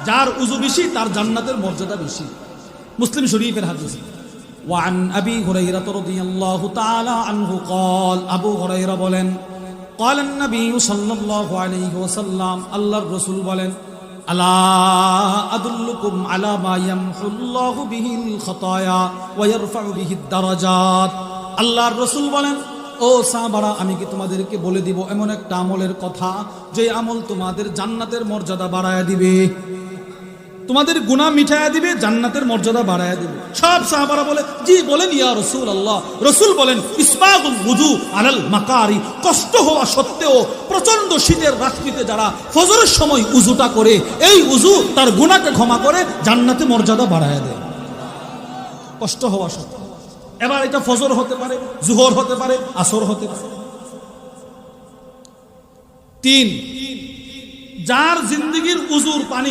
যার উযু বেশি তার জান্নাতের মর্যাদা বেশি। মুসলিম শরীফের হাদিস। وعن أبي هريرة رضي الله تعالى عنه قال أبو هريرة বলেন قال النبي صلى الله عليه وسلم আল্লাহর রাসূল বলেন আলা আদুল্লুকুম আলা মা ইয়ামহুল্লাহু বিহিল খাতায়া ওয়া ইয়ারফাউ বিহিদ দারাজাত। আল্লাহর রাসূল বলেন, ও সাহাবারা, আমি কি তোমাদেরকে বলে দিব এমন একটা আমলের কথা যে আমল তোমাদের জান্নাতের মর্যাদা বাড়ায়া দিবে, তোমাদের গুনাহ মিটায়া দিবে, জান্নাতের মর্যাদা বাড়ায়া দিবে। সব সাহাবারা বলে, জি বলেন ইয়া রাসূলুল্লাহ। রাসূল বলেন, ইসবাগুল ওযু আলাল মাকারি, কষ্ট হওয়া সত্ত্বেও প্রচন্ড শীতের রাত্রিতে যারা ফজরের সময় উযুটা করে, এই উযু তার গুনাহকে ক্ষমা করে, জান্নাতে মর্যাদা বাড়ায়া দেয়, কষ্ট হওয়া সত্ত্বেও। এবার এটা ফজর হতে পারে, জোহর হতে পারে, আসর হতে পারে। 3, যার জিন্দেগীর উযুর পানি